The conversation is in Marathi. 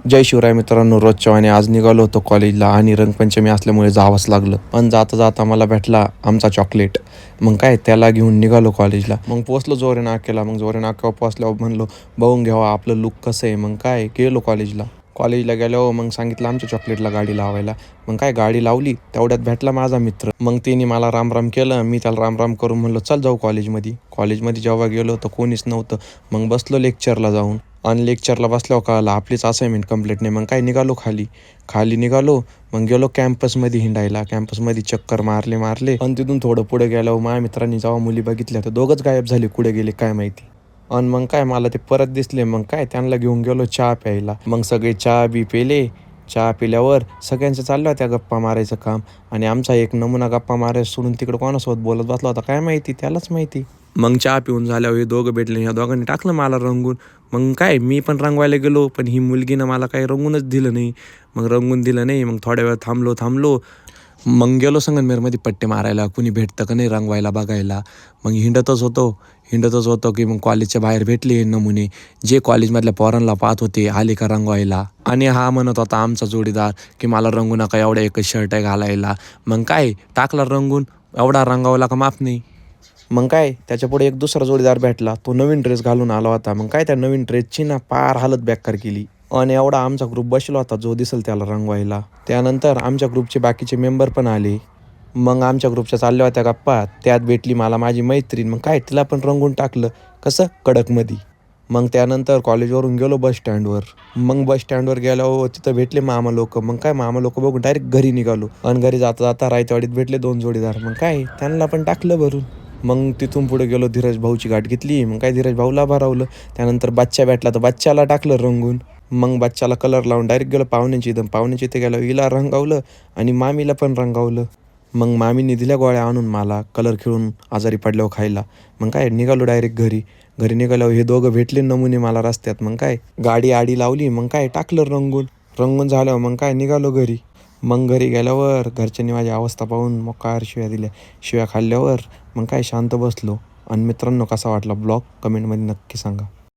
जय शिवराय मित्रांनो, रोजच्या आणि आज निघालो होतो कॉलेजला आणि रंगपंचमी असल्यामुळे जावंच लागलं. पण जाता जाता मला भेटला आमचा चॉकलेट. मग काय त्याला घेऊन निघालो कॉलेजला. मग पोचलो जोरे नाक्याला. मग जोरे नाक्यावर पोचल्यावर म्हणलो बघून घ्यावा आपलं लुक कसं आहे. मग काय गेलो कॉलेजला गेल्यावर मग सांगितलं आमच्या चॉकलेटला गाडी लावायला. मग काय गाडी लावली, तेवढ्यात भेटला माझा मित्र. मग तिने मला राम केलं. मी त्याला राम करून म्हणलो चल जाऊ कॉलेजमध्ये जेव्हा गेलो तर कोणीच नव्हतं. मग बसलो लेक्चरला जाऊन आणि लेक्चरला बसल्यावर कळालं आपलीच असाइनमेंट कंप्लीट नाही. मग काय निघालो खाली निघालो. मग गेलो कॅम्पसमध्ये हिंडायला. कॅम्पसमध्ये चक्कर मारले आणि तिथून थोडं पुढे गेल्यावर माझ्या मित्रांनी जेव्हा मुली बघितल्या तर दोघंच गायब झाले, कुठे गेले काय माहिती. आणि मग काय मला ते परत दिसले. मग काय त्यांना घेऊन गेलो चहा प्यायला. मग सगळे चहा बी पेले. चहा पिल्यावर सगळ्यांचं चाललं होत्या गप्पा मारायचं काम. आणि आमचा एक नमुना गप्पा मारायला सोडून तिकडं कोणासोबत बोलत बसला होता काय माहिती, त्यालाच माहिती. मग चहा पिऊन झाल्यावर हे दोघं भेटले. ह्या दोघांनी टाकलं मला रंगून. मग काय मी पण रंगवायला गेलो, पण ही मुलगीनं मला काही रंगूनच दिलं नाही. मग रंगून दिलं नाही. मग थोड्या वेळ थांबलो. मग गेलो संगमनेरमध्ये पट्टे मारायला, कुणी भेटतं का नाही रंगवायला बघायला. मग हिंडतच होतो की मग कॉलेजच्या बाहेर भेटले नमुने, जे कॉलेजमधल्या पोरांना पाहत होते आले का रंगवायला. आणि हा म्हणत होता आमचा जोडीदार की मला रंगू नका, एवढा एकच शर्ट आहे घालायला. मग काय टाकला रंगून, एवढा रंगावला का माफ नाही. मग काय त्याच्यापुढे एक दुसरा जोडीदार भेटला, तो नवीन ड्रेस घालून आला होता. मग काय त्या नवीन ड्रेसची ना पार हालत बेकार केली. आणि एवढा आमचा ग्रुप बसला होता जो दिसेल त्याला रंगवायला. त्यानंतर आमच्या ग्रुपचे बाकीचे मेंबर पण आले. मग आमच्या ग्रुपच्या चालल्या होत्या गप्पा. त्यात भेटली मला माझी मैत्रीण. मग काय तिला पण रंगून टाकलं, कसं कडकमध्ये. मग त्यानंतर कॉलेजवरून गेलो बस स्टँडवर. मग बस स्टँडवर गेल्यावर तिथं भेटले मामा लोक. मग काय मामा लोक बघून डायरेक्ट घरी निघालो. आणि घरी जाता जाता रायतेवाडीत भेटले 2 जोडीदार. मग काय त्यांना पण टाकलं भरून. मग तिथून पुढे गेलो, धीरज भाऊची गाठ घेतली. मग काय धीरज भाऊला भरवलं. त्यानंतर बच्चा भेटला तर बच्चाला टाकलं रंगून. मग बच्चाला कलर लावून डायरेक्ट गेलो पाहुण्याची इथे गेलो. हिला रंगावलं आणि मामीला पण रंगावलं. मग मामीने दिल्या गोळ्या आणून मला कलर खेळून आजारी पडल्यावर खायला. मग काय निघालो डायरेक्ट घरी निघाल्यावर हे दोघं भेटले नमुने मला रस्त्यात. मग काय गाडी आडी लावली. मग काय टाकलं रंगून झाल्यावर मग काय निघालो घरी. मग घरी गेल्यावर घरच्यांनी माझी अवस्था पाहून मोकार शिव्या दिल्या. शिव्या खाल्ल्यावर मग काय शांत बसलो. आणि मित्रांनो, कसा वाटला ब्लॉग कमेंटमध्ये नक्की सांगा.